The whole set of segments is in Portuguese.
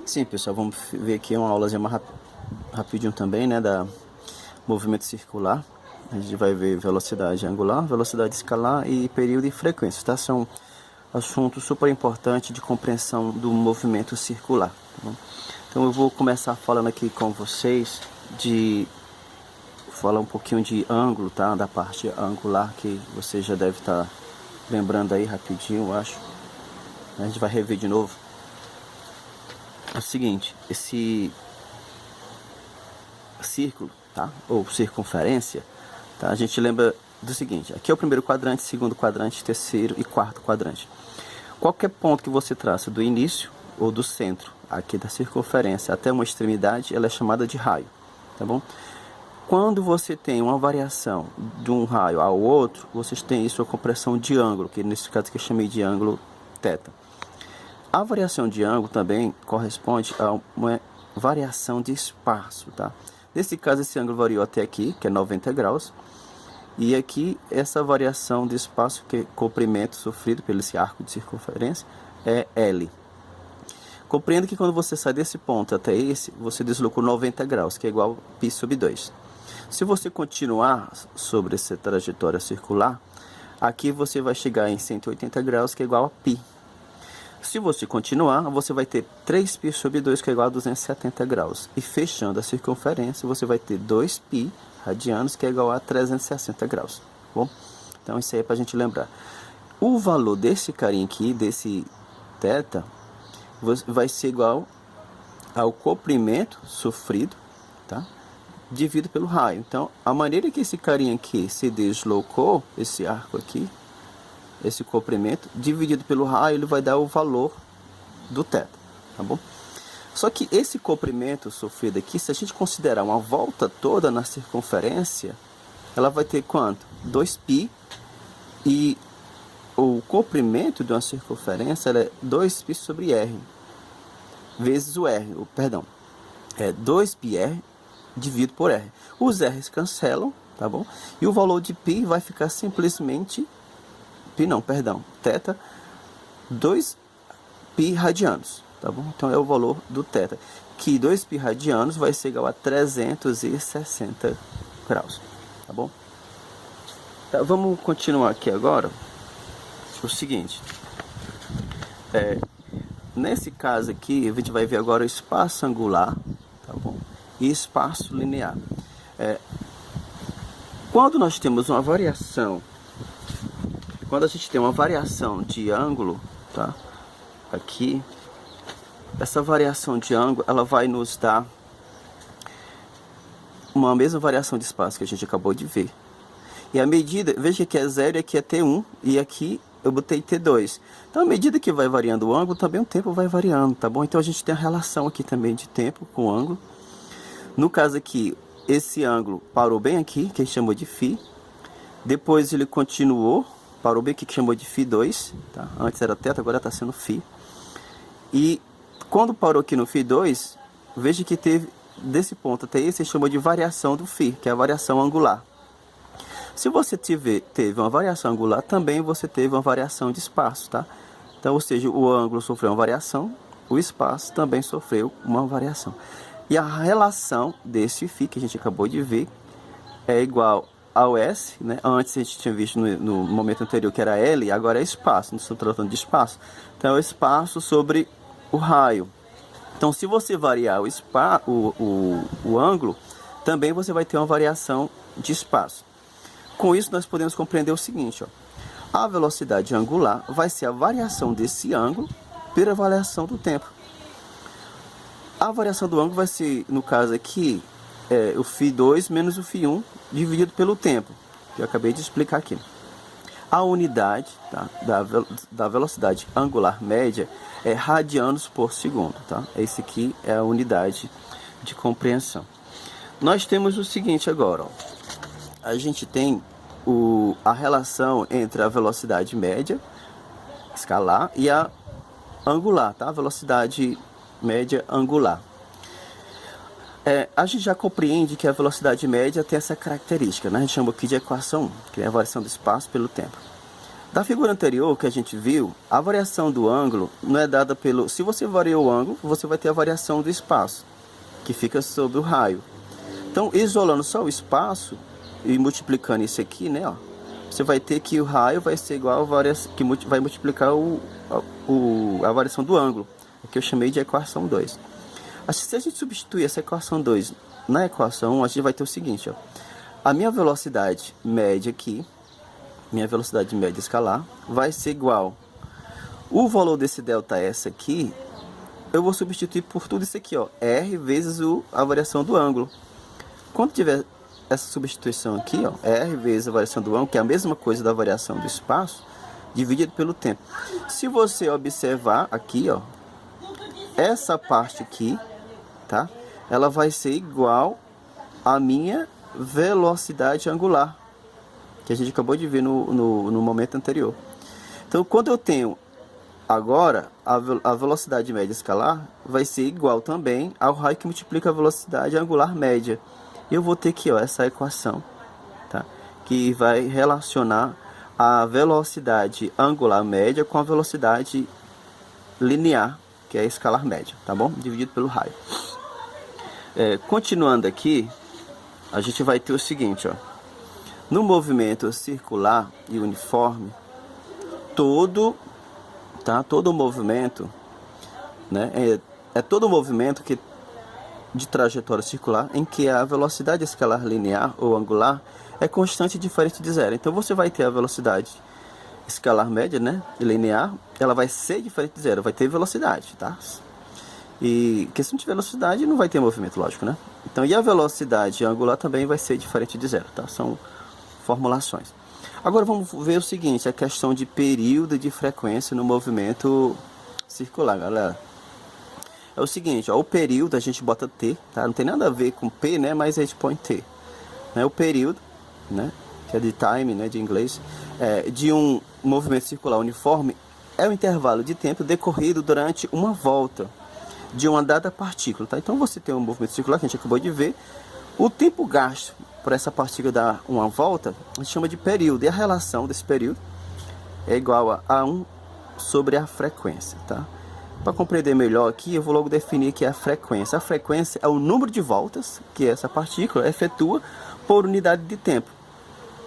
Sim, pessoal, vamos ver aqui uma aulazinha mais rapidinho também, né, da movimento circular. A gente vai ver velocidade angular, velocidade escalar e período e frequência, tá? São assuntos super importantes de compreensão do movimento circular, tá bom? Então eu vou começar falando aqui com vocês de falar um pouquinho de ângulo, tá? Da parte angular, que você já deve estar lembrando aí rapidinho, eu acho. A gente vai rever de novo. É o seguinte, esse círculo, tá? Ou circunferência, tá? A gente lembra do seguinte: aqui é o primeiro quadrante, segundo quadrante, terceiro e quarto quadrante. Qualquer ponto que você traça do início ou do centro aqui da circunferência até uma extremidade, ela é chamada de raio, tá bom? Quando você tem uma variação de um raio ao outro, vocês têm isso a compressão de ângulo, que nesse caso que eu chamei de ângulo θ. A variação de ângulo também corresponde a uma variação de espaço, tá? Nesse caso, esse ângulo variou até aqui, que é 90 graus. E aqui, essa variação de espaço, que é comprimento sofrido pelo esse arco de circunferência, é L. Compreenda que quando você sai desse ponto até esse, você deslocou 90 graus, que é igual a π sobre 2. Se você continuar sobre essa trajetória circular, aqui você vai chegar em 180 graus, que é igual a π. Se você continuar, você vai ter 3π sobre 2, que é igual a 270 graus. E fechando a circunferência, você vai ter 2π radianos, que é igual a 360 graus. Bom, então isso aí é para a gente lembrar. O valor desse carinha aqui, desse θ, vai ser igual ao comprimento sofrido, tá? Dividido pelo raio. Então, a maneira que esse carinha aqui se deslocou, esse arco aqui, esse comprimento, dividido pelo raio, ele vai dar o valor do θ, tá bom? Só que esse comprimento sofrido aqui, se a gente considerar uma volta toda na circunferência, ela vai ter quanto? 2π, e o comprimento de uma circunferência é 2π sobre r, vezes o r, perdão, é 2πr dividido por r. Os r's cancelam, tá bom? E o valor de π vai ficar simplesmente θ, 2π radianos, tá bom? Então é o valor do θ, que 2π radianos vai ser igual a 360 graus, tá bom? Tá, vamos continuar aqui agora. O seguinte, nesse caso aqui, a gente vai ver agora o espaço angular, tá bom? E espaço linear. Quando nós temos uma variação, quando a gente tem uma variação de ângulo, tá? Aqui, essa variação de ângulo, ela vai nos dar uma mesma variação de espaço que a gente acabou de ver. E a medida, veja que é 0 e aqui é T1, e aqui eu botei T2. Então, à medida que vai variando o ângulo, também o tempo vai variando, tá bom? Então, a gente tem a relação aqui também de tempo com ângulo. No caso aqui, esse ângulo parou bem aqui, que a gente chamou de φ. Depois ele continuou, parou bem aqui, que chamou de φ2, tá? Antes era θ, agora está sendo φ. E quando parou aqui no φ2, veja que teve, desse ponto até esse, chamou de variação do φ, que é a variação angular. Se você teve uma variação angular, também você teve uma variação de espaço, tá? Então, ou seja, o ângulo sofreu uma variação, o espaço também sofreu uma variação. E a relação desse φ que a gente acabou de ver é igual ao S, né? Antes a gente tinha visto no momento anterior que era L, agora é espaço, não estou tratando de espaço. Então é o espaço sobre o raio. Então, se você variar o ângulo, também você vai ter uma variação de espaço. Com isso, nós podemos compreender o seguinte, ó. A velocidade angular vai ser a variação desse ângulo pela variação do tempo. A variação do ângulo vai ser, no caso aqui, o φ2 menos o φ1 dividido pelo tempo, que eu acabei de explicar aqui. A unidade, tá, da velocidade angular média é radianos por segundo, tá? Esse aqui é a unidade de compreensão. Nós temos o seguinte agora, ó. A gente tem a relação entre a velocidade média escalar e a angular, tá? A velocidade média angular. A gente já compreende que a velocidade média tem essa característica, né? A gente chama aqui de equação 1, que é a variação do espaço pelo tempo. Da figura anterior que a gente viu, a variação do ângulo não é dada pelo... Se você variou o ângulo, você vai ter a variação do espaço, que fica sobre o raio. Então, isolando só o espaço e multiplicando isso aqui, né, ó, você vai ter que o raio vai ser igual a variação, que vai multiplicar a variação do ângulo, que eu chamei de equação 2. Se a gente substituir essa equação 2 na equação 1, a gente vai ter o seguinte, ó, a minha velocidade média aqui, minha velocidade média escalar, vai ser igual. O valor desse ΔS aqui, eu vou substituir por tudo isso aqui, ó, R vezes a variação do ângulo. Quando tiver essa substituição aqui, ó, R vezes a variação do ângulo, que é a mesma coisa da variação do espaço, dividido pelo tempo. Se você observar aqui, ó, essa parte aqui, tá? Ela vai ser igual à minha velocidade angular, que a gente acabou de ver no momento anterior. Então, quando eu tenho agora a velocidade média escalar, vai ser igual também ao raio que multiplica a velocidade angular média. Eu vou ter aqui, ó, essa equação, tá? Que vai relacionar a velocidade angular média com a velocidade linear, que é a escalar média, tá bom? Dividido pelo raio. Continuando aqui, a gente vai ter o seguinte, ó. No movimento circular e uniforme, todo movimento, né, todo movimento de trajetória circular em que a velocidade escalar linear ou angular é constante e diferente de zero. Então você vai ter a velocidade escalar média, né, linear, ela vai ser diferente de zero, vai ter velocidade, tá? E que se não tiver velocidade não vai ter movimento, lógico, né? Então, e a velocidade angular também vai ser diferente de zero, tá? São formulações. Agora vamos ver o seguinte, a questão de período e de frequência no movimento circular, galera. É o seguinte, ó, o período a gente bota T, tá? Não tem nada a ver com P, né? Mas a gente põe T. Né? O período, né? Que é de time, né? De inglês, de um movimento circular uniforme é o intervalo de tempo decorrido durante uma volta de uma dada partícula, tá? Então você tem um movimento circular que a gente acabou de ver, o tempo gasto por essa partícula dar uma volta, a gente chama de período, e a relação desse período é igual a 1 sobre a frequência, tá? Para compreender melhor aqui, eu vou logo definir que é a frequência. A frequência é o número de voltas que essa partícula efetua por unidade de tempo.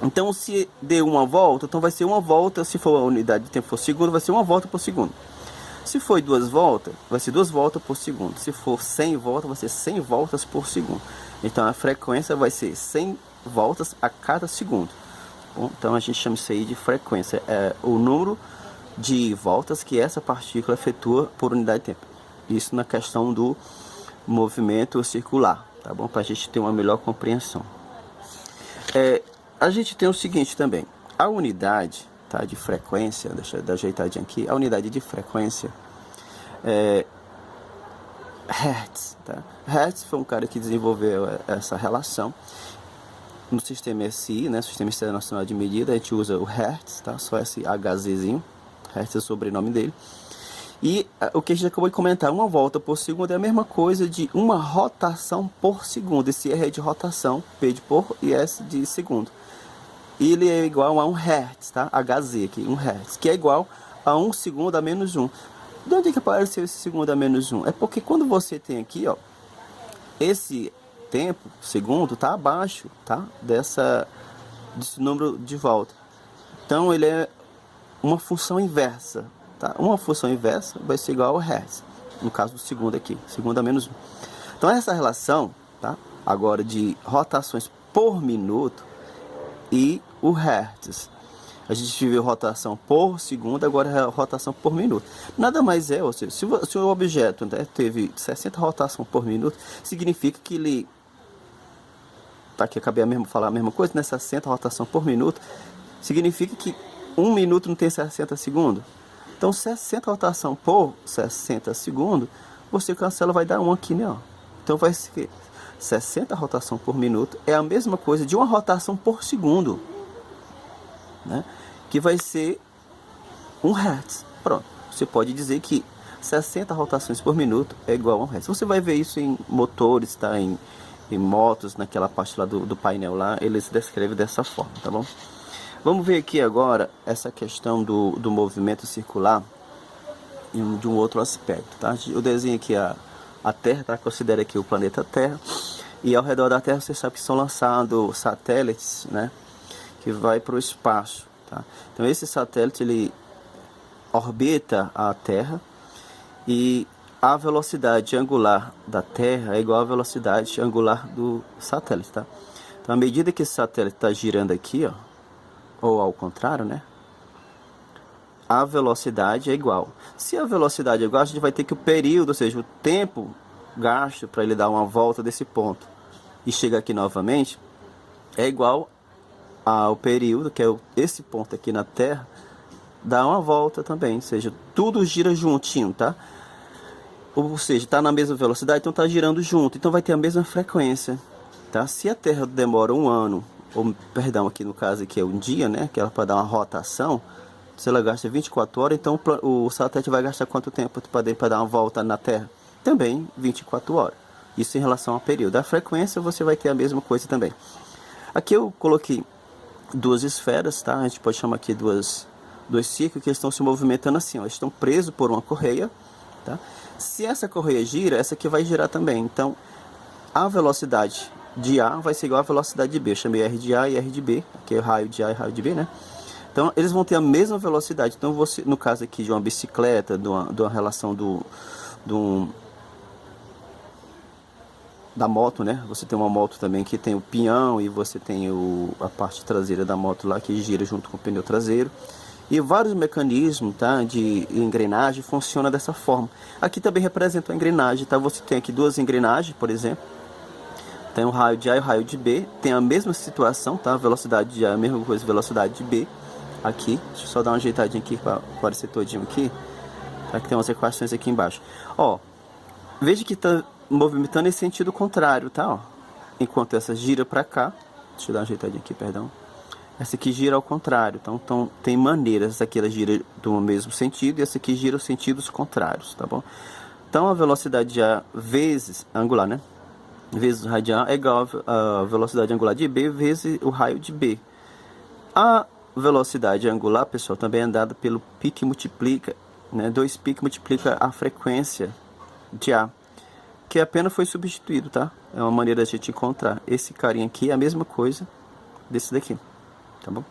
Então, se deu uma volta, então vai ser uma volta, se for a unidade de tempo for segundo, vai ser uma volta por segundo. Se for 2 voltas, vai ser 2 voltas por segundo. Se for 100 voltas, vai ser 100 voltas por segundo. Então, a frequência vai ser 100 voltas a cada segundo. Bom, então, a gente chama isso aí de frequência. É o número de voltas que essa partícula efetua por unidade de tempo. Isso na questão do movimento circular, tá bom? Para a gente ter uma melhor compreensão. A gente tem o seguinte também. A unidade... Tá, de frequência, deixa eu dar ajeitadinho aqui, a unidade de frequência é Hertz, tá? Hertz foi um cara que desenvolveu essa relação no sistema SI, né, Sistema Internacional de Medida, a gente usa o Hertz, tá? Só esse HZzinho, Hertz é o sobrenome dele. E o que a gente acabou de comentar, uma volta por segundo é a mesma coisa de uma rotação por segundo. Esse R é de rotação, P de por e S de segundo. Ele é igual a 1 Hz, tá? HZ aqui, 1 Hz, que é igual a 1 segundo a menos 1. De onde é que apareceu esse segundo a menos 1? É porque quando você tem aqui, ó, esse tempo, segundo, tá abaixo, tá? Desse número de volta. Então, ele é uma função inversa, tá? Uma função inversa vai ser igual ao Hz, no caso do segundo aqui, segundo a menos 1. Então, essa relação, tá? Agora de rotações por minuto e o Hertz. A gente viu rotação por segundo, agora é rotação por minuto. Nada mais é, ou seja, se o objeto, né, teve 60 rotações por minuto, significa que ele... Tá aqui, acabei de falar a mesma coisa, né? 60 rotações por minuto, significa que 1 minuto não tem 60 segundos. Então, 60 rotação por 60 segundos, você cancela, vai dar 1 aqui, né? Ó. Então, vai ser 60 rotação por minuto é a mesma coisa de uma rotação por segundo, né? Que vai ser 1 Hz. Pronto, você pode dizer que 60 rotações por minuto é igual a 1 Hz. Você vai ver isso em motores, tá? Em motos, naquela parte lá do painel lá, eles descrevem dessa forma, tá bom? Vamos ver aqui agora essa questão do movimento circular de um outro aspecto, tá? Eu desenho aqui a Terra, tá? Considera aqui o planeta Terra. E ao redor da Terra você sabe que são lançados satélites, né? Que vai para o espaço, tá? Então esse satélite ele orbita a Terra e a velocidade angular da Terra é igual à velocidade angular do satélite, tá? Então à medida que esse satélite está girando aqui, ó, ou ao contrário, né? A velocidade é igual. Se a velocidade é igual, a gente vai ter que o período, ou seja, o tempo gasto para ele dar uma volta desse ponto e chegar aqui novamente, é igual ao período, que é esse ponto aqui na Terra, dá uma volta também, ou seja, tudo gira juntinho, tá? Ou seja, está na mesma velocidade, então está girando junto, então vai ter a mesma frequência, tá? Se a Terra demora um ano, ou perdão, aqui no caso aqui é um dia, né, que ela para dar uma rotação, se ela gasta 24 horas, então o satélite vai gastar quanto tempo para dar uma volta na Terra? Também 24 horas. Isso em relação ao período. A frequência você vai ter a mesma coisa também. Aqui eu coloquei duas esferas, tá? A gente pode chamar aqui dois círculos que estão se movimentando assim, ó. Eles estão presos por uma correia, tá? Se essa correia gira, essa aqui vai girar também. Então, a velocidade de A vai ser igual à velocidade de B. Eu chamei R de A e R de B, que é o raio de A e raio de B, né? Então, eles vão ter a mesma velocidade. Então, você, no caso aqui de uma bicicleta, de uma relação da moto, né? Você tem uma moto também que tem o pinhão e você tem a parte traseira da moto lá que gira junto com o pneu traseiro. E vários mecanismos, tá, de engrenagem funciona dessa forma. Aqui também representa a engrenagem, tá? Você tem aqui duas engrenagens, por exemplo. Tem o raio de A e o raio de B. Tem a mesma situação, tá? A velocidade de A é a mesma coisa, velocidade de B. Aqui, deixa eu só dar uma ajeitadinha aqui para aparecer todinho aqui. Tá? Que tem umas equações aqui embaixo. Ó, veja que tá movimentando em sentido contrário, tá? Ó. Enquanto essa gira para cá, deixa eu dar uma ajeitadinha aqui, perdão. Essa aqui gira ao contrário, então tem maneiras. Essa aqui ela gira do mesmo sentido e essa aqui gira os sentidos contrários, tá bom? Então a velocidade de A vezes angular, né? Vezes o raio de A é igual a velocidade angular de B vezes o raio de B. A velocidade angular, pessoal, também é dada pelo π que multiplica, né? 2π que multiplica a frequência de A, que apenas foi substituído, tá? É uma maneira de a gente encontrar. Esse carinha aqui é a mesma coisa desse daqui, tá bom?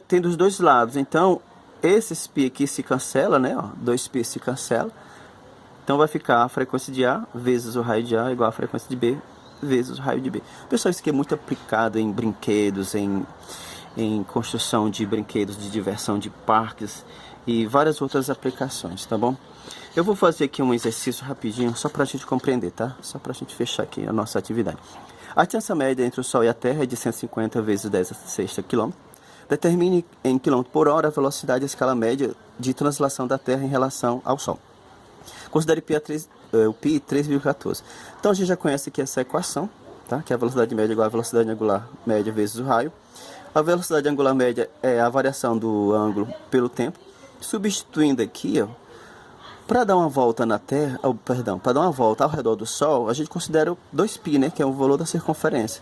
Tem dos dois lados, então esses π aqui se cancela, né? Ó, 2π se cancela, então vai ficar a frequência de A vezes o raio de A igual a frequência de B vezes o raio de B. Pessoal, isso aqui é muito aplicado em brinquedos, em construção de brinquedos de diversão, de parques e várias outras aplicações, tá bom? Eu vou fazer aqui um exercício rapidinho, só para a gente compreender, tá? Só para a gente fechar aqui a nossa atividade. A distância média entre o Sol e a Terra é de 150 vezes 10 a sexta quilômetro. Determine em quilômetro por hora a velocidade e a escala média de translação da Terra em relação ao Sol. Considere o π 3,14. Então a gente já conhece aqui essa equação, tá? Que é a velocidade média igual a velocidade angular média vezes o raio. A velocidade angular média é a variação do ângulo pelo tempo. Substituindo aqui, ó, para dar uma volta na Terra, para dar uma volta ao redor do Sol, a gente considera o 2π, né, que é o valor da circunferência.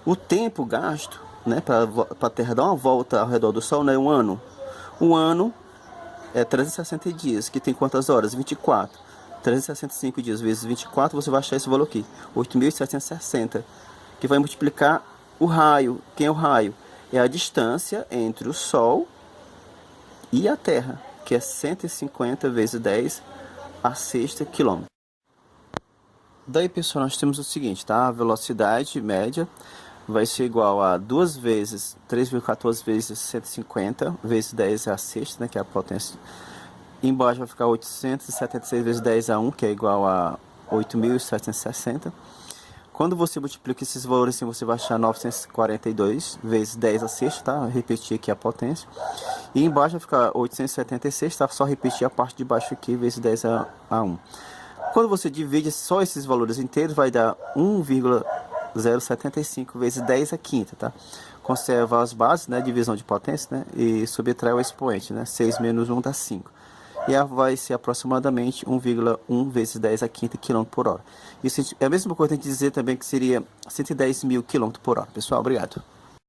O tempo gasto, né, para a Terra dar uma volta ao redor do Sol, né, um ano. Um ano é 360 dias, que tem quantas horas? 24. 365 dias vezes 24, você vai achar esse valor aqui, 8.760, que vai multiplicar o raio. Quem é o raio? É a distância entre o Sol e a Terra, que é 150 vezes 10 a sexta quilômetro. Daí, pessoal, nós temos o seguinte, tá? A velocidade média vai ser igual a 2 vezes 3,14 vezes 150 vezes 10 a sexta, né, que é a potência. Embaixo vai ficar 876 vezes 10 a 1, que é igual a 8.760. Quando você multiplica esses valores assim, você vai achar 942 vezes 10 a sexta, tá? Vou repetir aqui a potência. E embaixo vai ficar 876, tá? Só repetir a parte de baixo aqui, vezes 10 a 1. Quando você divide só esses valores inteiros, vai dar 1,075 vezes 10 a quinta, tá? Conserva as bases, né? Divisão de potência, né? E subtrai o expoente, né? 6 menos 1 dá 5. E vai ser aproximadamente 1,1 vezes 10 a quinta quilômetro por hora. Isso é a mesma coisa que a gente dizer também que seria 110 mil quilômetros por hora. Pessoal, obrigado.